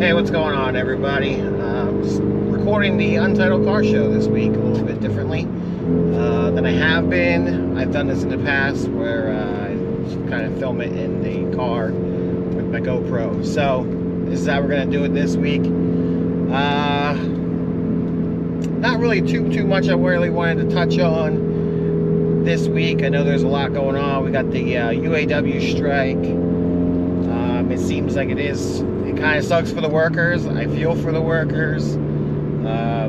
Hey, what's going on, everybody? Just recording the Untitled Car Show this week a little bit differently than I have been. I've done this in the past where I just kind of film it in the car with my GoPro. So this is how we're going to do it this week. Not really too much I really wanted to touch on this week. I know there's a lot going on. We got the UAW strike. It seems like it kind of sucks for the workers. I feel for the workers. I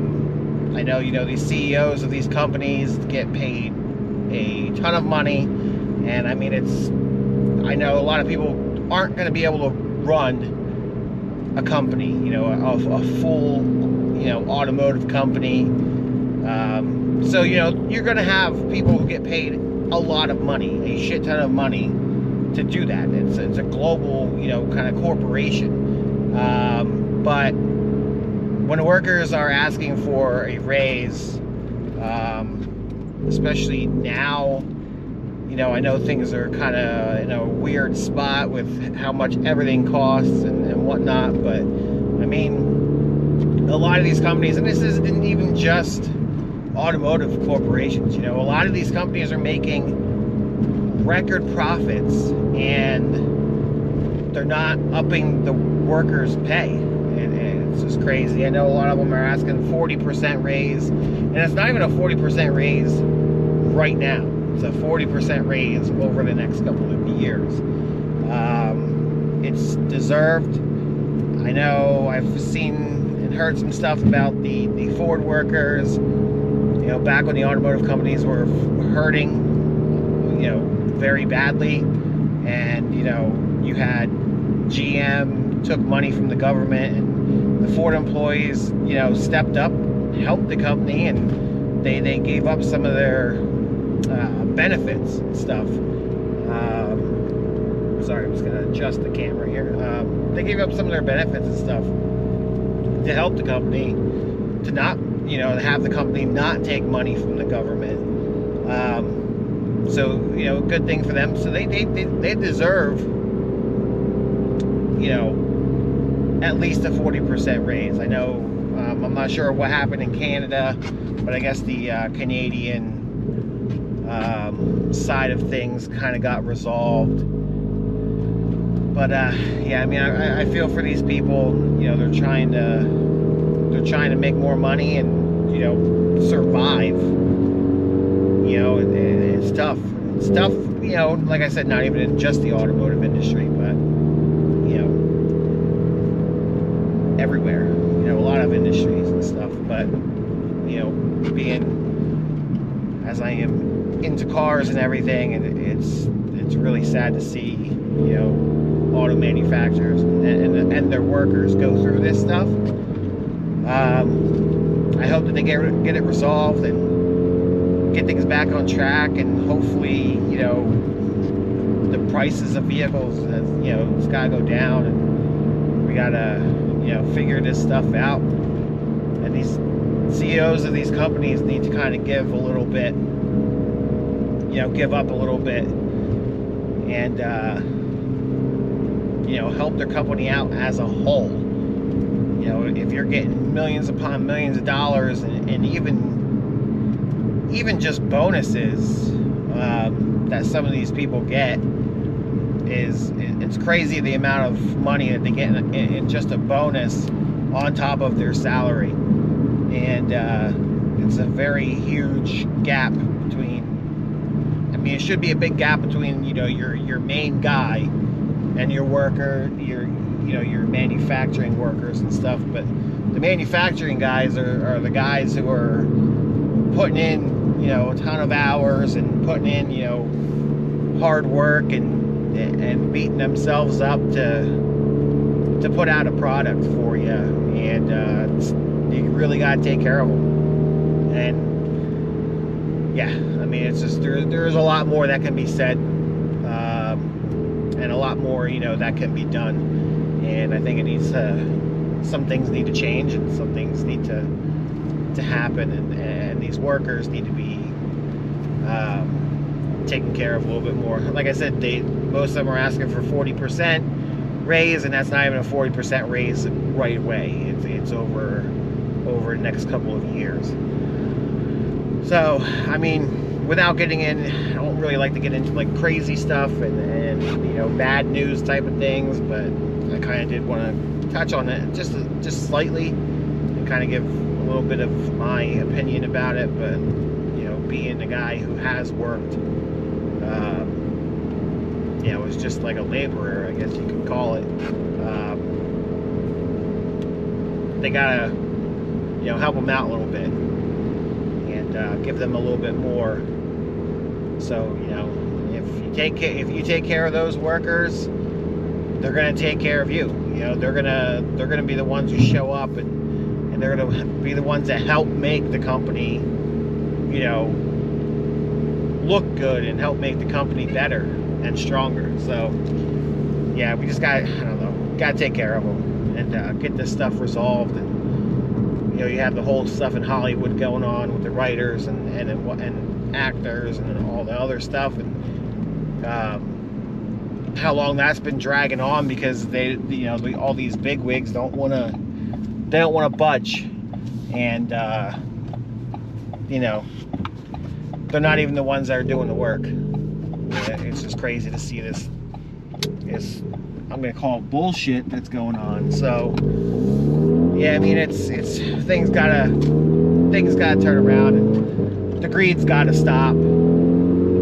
know, these CEOs of these companies get paid a ton of money, and I mean, I know a lot of people aren't going to be able to run a company, a full, automotive company. So, you're going to have people who get paid a lot of money, a shit ton of money to do that. It's a global, kind of corporation. But when the workers are asking for a raise, especially now, I know things are kind of in a weird spot with how much everything costs and whatnot, but I mean, a lot of these companies, and this isn't even just automotive corporations, a lot of these companies are making record profits, and they're not upping the workers' pay. It's just crazy. I know a lot of them are asking 40% raise, and it's not even a 40% raise right now. It's a 40% raise over the next couple of years. It's deserved. I know I've seen and heard some stuff about the Ford workers, back when the automotive companies were hurting, very badly, and you had GM took money from the government, and the Ford employees stepped up, helped the company, and they gave up some of their benefits and stuff. Sorry, I'm just gonna adjust the camera here. They gave up some of their benefits and stuff to help the company, to not to have the company not take money from the government. So, good thing for them. So they deserve, at least a 40% raise. I know, I'm not sure what happened in Canada, but I guess the Canadian side of things kind of got resolved. But yeah, I mean, I feel for these people. They're trying to make more money and survive. It's tough. It's tough, like I said, not even in just the automotive industry, but, everywhere, a lot of industries and stuff. But, being, as I am into cars and everything, and it's really sad to see, auto manufacturers and their workers go through this stuff. I hope that they get it resolved and get things back on track, and hopefully, the prices of vehicles, it's got to go down, and we got to, figure this stuff out. And these CEOs of these companies need to kind of give a little bit, give up a little bit, and, help their company out as a whole. If you're getting millions upon millions of dollars, and even just bonuses that some of these people get, it's crazy the amount of money that they get in just a bonus on top of their salary. And it's a very huge gap between, I mean, it should be a big gap between your main guy and your worker, your manufacturing workers and stuff. But the manufacturing guys are the guys who are putting in a ton of hours and putting in hard work and beating themselves up to put out a product for you, and you really got to take care of them. And yeah, I mean, it's just there's a lot more that can be said, and a lot more that can be done. And I think it needs some things need to change, and some things need to happen, and these workers need to be taken care of a little bit more. Like I said, most of them are asking for 40%. raise, and that's not even a 40% raise right away. It's over the next couple of years. So, I mean, without getting in, I don't really like to get into like crazy stuff and you know, bad news type of things, but I kind of did want to touch on it just slightly and kind of give a little bit of my opinion about it. But you know, being a guy who has worked, you know, was just like a laborer, I guess you could call it. They gotta, you know, help them out a little bit and give them a little bit more. So, you know, if you take care of those workers, they're gonna take care of you. You know, they're gonna be the ones who show up and they're gonna be the ones that help make the company, you know, look good and help make the company better and stronger. So yeah, we just got, I don't know, got to take care of them and get this stuff resolved. And you know, you have the whole stuff in Hollywood going on with the writers and actors and all the other stuff, and how long that's been dragging on because they, you know, all these bigwigs don't want to budge, and you know, they're not even the ones that are doing the work. It's just crazy to see this I'm gonna call it bullshit that's going on. So yeah, I mean, it's things gotta turn around, and the greed's gotta stop,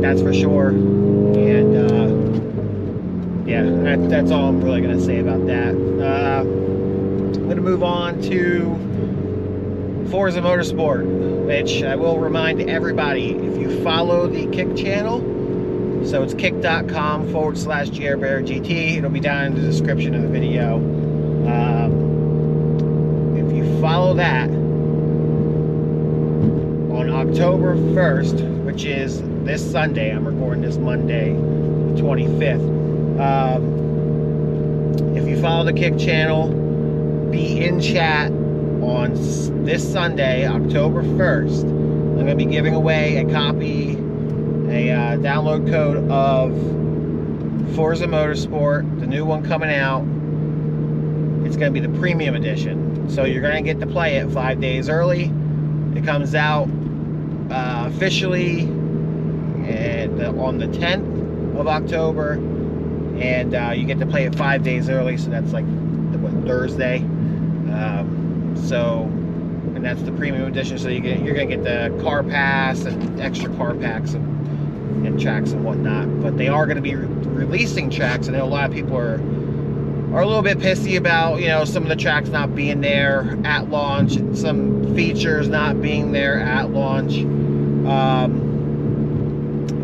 that's for sure. And yeah, that's all I'm really gonna say about that. I'm gonna move on to Forza Motorsport, which I will remind everybody, if you follow the Kick channel, so it's kick.com/GRBearGT. It'll be down in the description of the video. If you follow that, on October 1st, which is this Sunday, I'm recording this Monday, the 25th. If you follow the Kick channel, be in chat on this Sunday, October 1st. I'm going to be giving away a copy, a download code of Forza Motorsport, the new one coming out. It's going to be the premium edition, so you're going to get to play it 5 days early. It comes out officially on the 10th of October, and you get to play it 5 days early, so that's like Thursday. And that's the premium edition, so you're going to get the car pass and extra car packs and tracks and whatnot. But they are going to be releasing tracks. I know a lot of people are a little bit pissy about, you know, some of the tracks not being there at launch, and some features not being there at launch.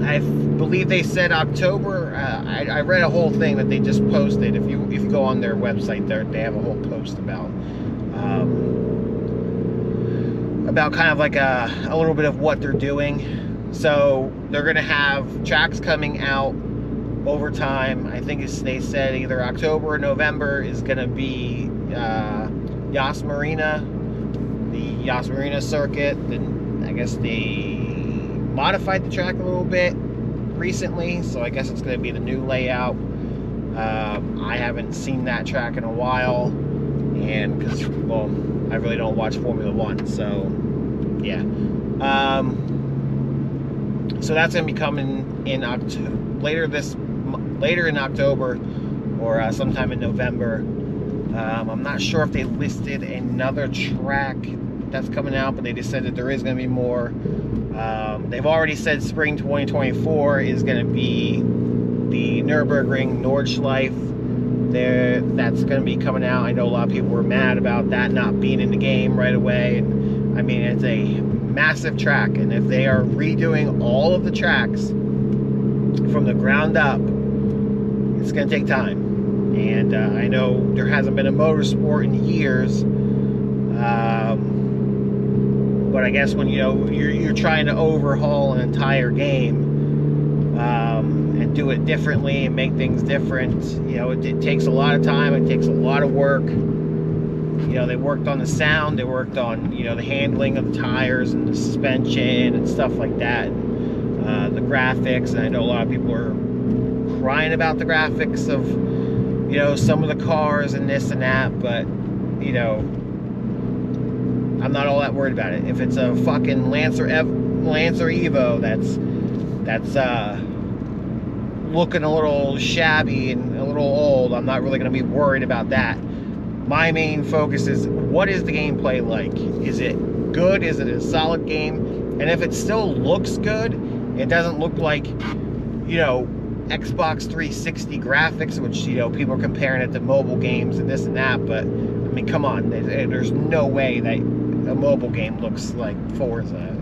I believe they said October. I read a whole thing that they just posted. If you go on their website, they have a whole post about kind of like a little bit of what they're doing. So they're going to have tracks coming out over time. I think they said either October or November is going to be Yas Marina, the Yas Marina circuit. Then I guess they modified the track a little bit recently, so I guess it's going to be the new layout. I haven't seen that track in a while, and because, well, I really don't watch Formula One, so yeah. So that's going to be coming in later in October, or sometime in November. I'm not sure if they listed another track that's coming out, but they just said that there is going to be more. They've already said spring 2024 is going to be the Nürburgring Nordschleife. That's going to be coming out. I know a lot of people were mad about that not being in the game right away. And, I mean, it's a massive track, and if they are redoing all of the tracks from the ground up, it's going to take time. And I know there hasn't been a motorsport in years, but I guess when, you know, you're trying to overhaul an entire game and do it differently and make things different, you know, it takes a lot of time, it takes a lot of work. You know, they worked on the sound, they worked on, you know, the handling of the tires and the suspension and stuff like that, the graphics. And I know a lot of people are crying about the graphics of you know, some of the cars and this and that, but, you know, I'm not all that worried about it. If it's a fucking Lancer Evo that's looking a little shabby and a little old, I'm not really going to be worried about that. My main focus is, what is the gameplay like? Is it good? Is it a solid game? And if it still looks good, it doesn't look like, you know, Xbox 360 graphics, which, you know, people are comparing it to mobile games and this and that, but, I mean, come on, there's no way that a mobile game looks like Forza.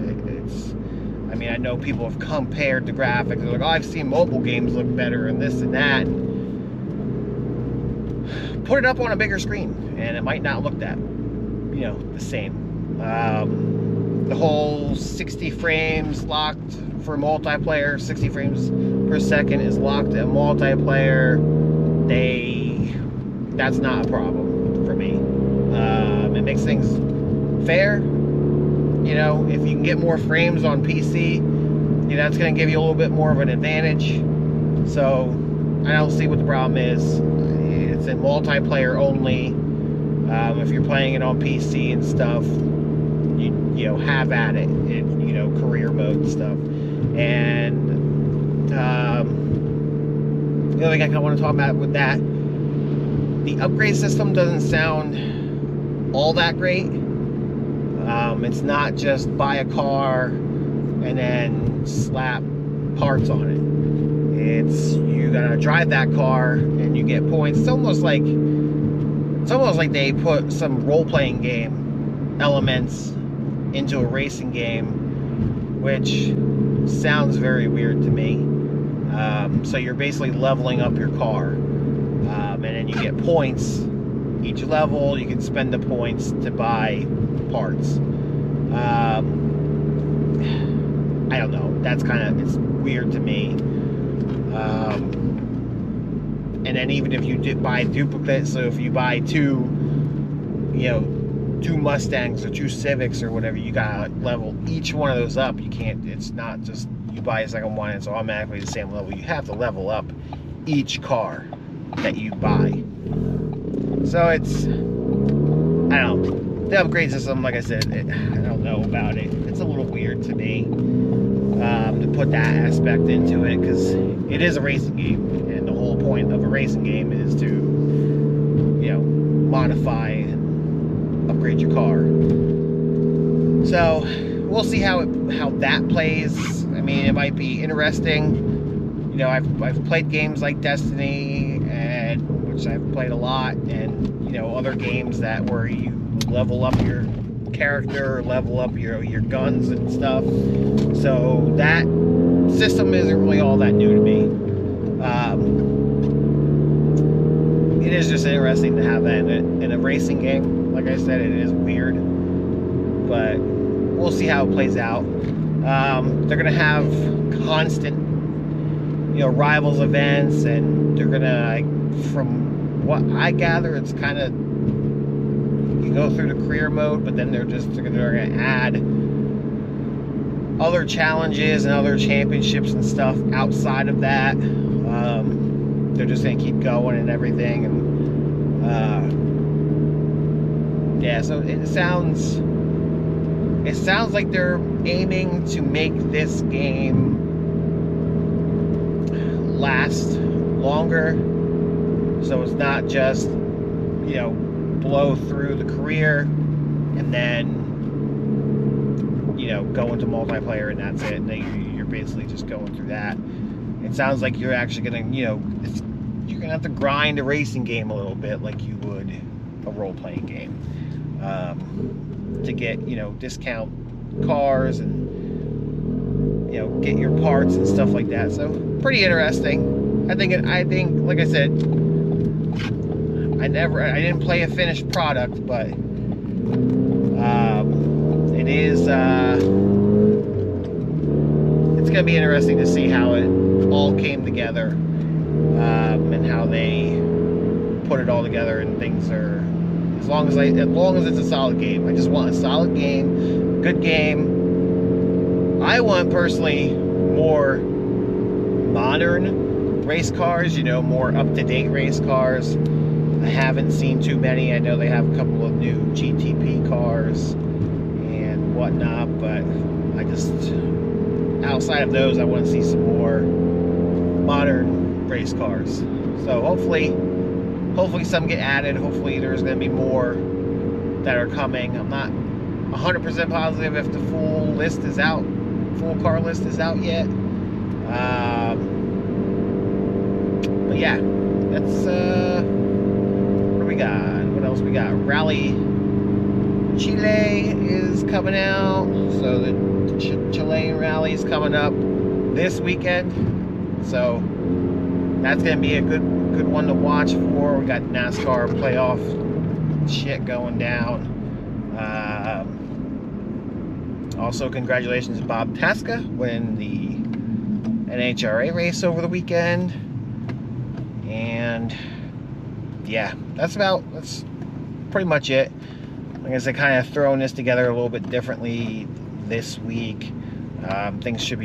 I mean, I know people have compared the graphics. They're like, oh, I've seen mobile games look better and this and that. Put it up on a bigger screen, and it might not look that, you know, the same. The whole 60 frames locked for multiplayer, 60 frames per second is locked in multiplayer. That's not a problem for me. It makes things fair. You know, if you can get more frames on PC, you know, that's going to give you a little bit more of an advantage. So I don't see what the problem is. It's in multiplayer only. If you're playing it on PC and stuff, you know, have at it in, you know, career mode and stuff. And the other thing I kind of want to talk about with that, the upgrade system doesn't sound all that great. It's not just buy a car and then slap parts on it. It's, you gotta drive that car and you get points. It's almost like they put some role-playing game elements into a racing game, which sounds very weird to me. So you're basically leveling up your car, and then you get points each level. You can spend the points to buy parts. I don't know. That's kind of, it's weird to me. And then even if you did buy duplicates, so if you buy two Mustangs or two Civics or whatever, you gotta level each one of those up. You can't, it's not just you buy a second one and it's automatically the same level. You have to level up each car that you buy. So it's, I don't know. The upgrade system, like I said, I don't know about it. It's a little weird to me to put that aspect into it, because it is a racing game, and the whole point of a racing game is to, you know, modify and upgrade your car. So we'll see how that plays. I mean, it might be interesting. You know, I've played games like Destiny, which I've played a lot, and, you know, other games that where you level up your character, level up your guns and stuff. So that system isn't really all that new to me. It is just interesting to have that in a racing game. Like I said, it is weird, but we'll see how it plays out. They're gonna have constant, you know, rivals events, and they're gonna, from what I gather, it's kind of, you go through the career mode, but then they're gonna add other challenges and other championships and stuff outside of that. They're just gonna keep going and everything, and yeah. So it sounds like they're aiming to make this game last longer. So it's not just, you know, blow through the career and then, you know, go into multiplayer and that's it. And then you're basically just going through that. It sounds like you're actually gonna, you know, you're gonna have to grind a racing game a little bit like you would a role-playing game, to get, you know, discount cars and, you know, get your parts and stuff like that. So pretty interesting. I think like I said, I didn't play a finished product, but it is it's gonna be interesting to see how it all came together, and how they put it all together, and things are, as long as it's a solid game. I just want a solid game, good game. I want personally more modern race cars, you know, more up-to-date race cars. I haven't seen too many. I know they have a couple of new GTP cars and whatnot, but I just, outside of those, I want to see some more modern race cars. So hopefully some get added. Hopefully there's going to be more that are coming. I'm not 100% positive if the full list is out, full car list is out yet. But yeah, that's what do we got? What else we got? Rally Chile is coming out, so the Chilean rally is coming up this weekend. So that's gonna be a good one to watch for. We got NASCAR playoff shit going down. Also, congratulations to Bob Tasca winning the NHRA race over the weekend. And yeah, that's pretty much it. Like I said, kind of throwing this together a little bit differently this week. Things will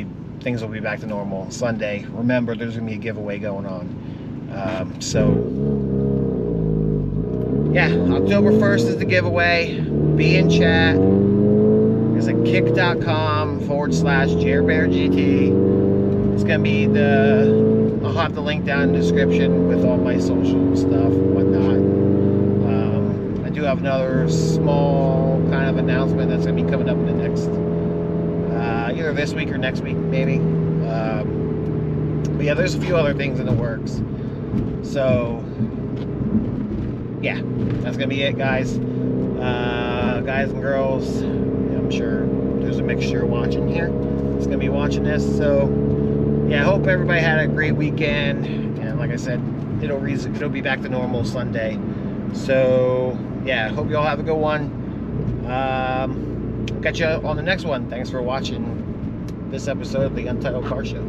be back to normal Sunday. Remember, there's gonna be a giveaway going on. So yeah, October 1st is the giveaway. Be in chat. It's at kick.com/JairBearGT. It's gonna be I'll have the link down in the description with all my social stuff and whatnot. I do have another small kind of announcement that's gonna be coming up in the next, either this week or next week, maybe. But yeah, there's a few other things in the works. So yeah, that's gonna be it, guys. Guys and girls, I'm sure there's a mixture watching here. It's gonna be watching this. So yeah, I hope everybody had a great weekend. And like I said, it'll be back to normal Sunday. So yeah, hope you all have a good one. Catch you on the next one. Thanks for watching this episode of the Untitled Car Show.